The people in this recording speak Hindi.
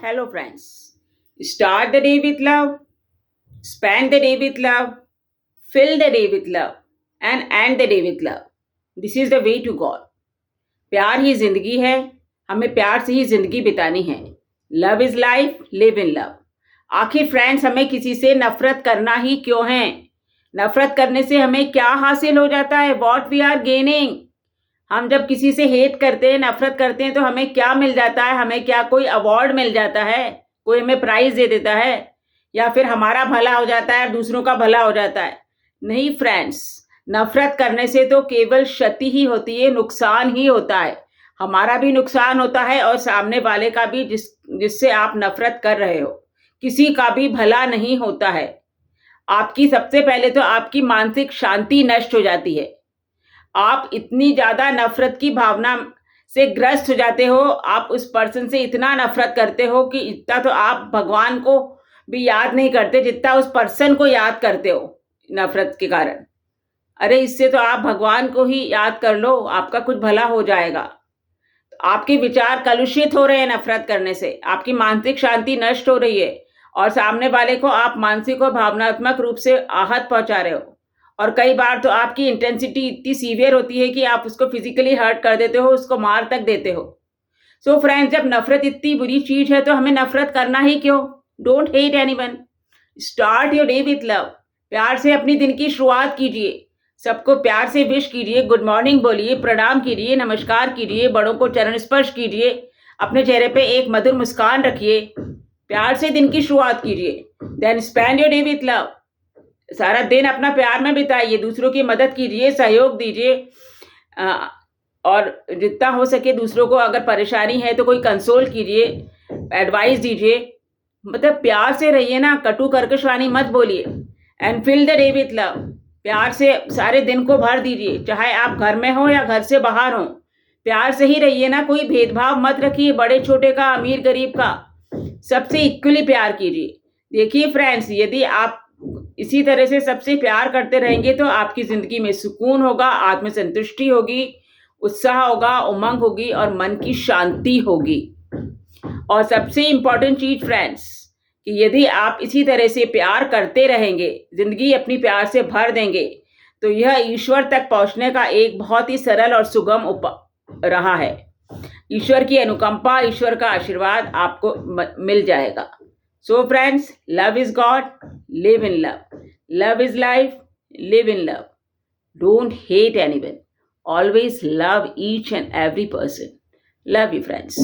Hello, friends. Start the day with love, spend the day with love, fill the day with love, and end the day with love. This is the way to God. प्यार ही जिंदगी है, हमें प्यार से ही जिंदगी बितानी है. Love is life, live in love. आखिर फ्रेंड्स, हमें किसी से नफरत करना ही क्यों है? नफरत करने से हमें क्या हासिल हो जाता है? What we are gaining? हम जब किसी से हेट करते हैं, नफरत करते हैं, तो हमें क्या मिल जाता है? हमें क्या कोई अवार्ड मिल जाता है? कोई हमें प्राइज दे देता है? या फिर हमारा भला हो जाता है, दूसरों का भला हो जाता है? नहीं फ्रेंड्स, नफरत करने से तो केवल क्षति ही होती है, नुकसान ही होता है. हमारा भी नुकसान होता है और सामने वाले का भी, जिससे आप नफरत कर रहे हो, किसी का भी भला नहीं होता है. आपकी सबसे पहले तो आपकी मानसिक शांति नष्ट हो जाती है. आप इतनी ज़्यादा नफरत की भावना से ग्रस्त हो जाते हो, आप उस पर्सन से इतना नफरत करते हो कि इतना तो आप भगवान को भी याद नहीं करते जितना उस पर्सन को याद करते हो नफरत के कारण. अरे इससे तो आप भगवान को ही याद कर लो, आपका कुछ भला हो जाएगा. आपके विचार कलुषित हो रहे हैं नफरत करने से, आपकी मानसिक शांति नष्ट हो रही है और सामने वाले को आप मानसिक और भावनात्मक रूप से आहत पहुंचा रहे हो. और कई बार तो आपकी इंटेंसिटी इतनी सीवियर होती है कि आप उसको फिजिकली हर्ट कर देते हो, उसको मार तक देते हो. सो फ्रेंड्स, जब नफरत इतनी बुरी चीज है तो हमें नफरत करना ही क्यों? Don't hate anyone. Start your day with love. प्यार से अपनी दिन की शुरुआत कीजिए. सबको प्यार से विश कीजिए, गुड मॉर्निंग बोलिए, प्रणाम कीजिए, नमस्कार कीजिए, बड़ों को चरण स्पर्श कीजिए, अपने चेहरे पे एक मधुर मुस्कान रखिए. प्यार से दिन की शुरुआत कीजिए. Then spend your day with love. सारा दिन अपना प्यार में बिताइए, दूसरों की मदद कीजिए, सहयोग दीजिए, और जितना हो सके दूसरों को अगर परेशानी है तो कोई कंसोल कीजिए, एडवाइस दीजिए. मतलब प्यार से रहिए ना, कटु कर्कश वाणी मत बोलिए. And fill the day with love. प्यार से सारे दिन को भर दीजिए, चाहे आप घर में हो या घर से बाहर हो. प्यार से ही रहिए ना, कोई भेदभाव मत रखिए, बड़े छोटे का, अमीर गरीब का, सबसे इक्वली प्यार कीजिए. देखिए फ्रेंड्स, यदि आप इसी तरह से सबसे प्यार करते रहेंगे तो आपकी जिंदगी में सुकून होगा, आत्मसंतुष्टि होगी, उत्साह होगा, उमंग होगी और मन की शांति होगी. और सबसे इंपॉर्टेंट चीज फ्रेंड्स, कि यदि आप इसी तरह से प्यार करते रहेंगे, जिंदगी अपनी प्यार से भर देंगे, तो यह ईश्वर तक पहुंचने का एक बहुत ही सरल और सुगम रहा है. ईश्वर की अनुकंपा, ईश्वर का आशीर्वाद आपको मिल जाएगा. So friends, love is God, live in love. Love is life, live in love. Don't hate anyone. Always love each and every person. Love you friends.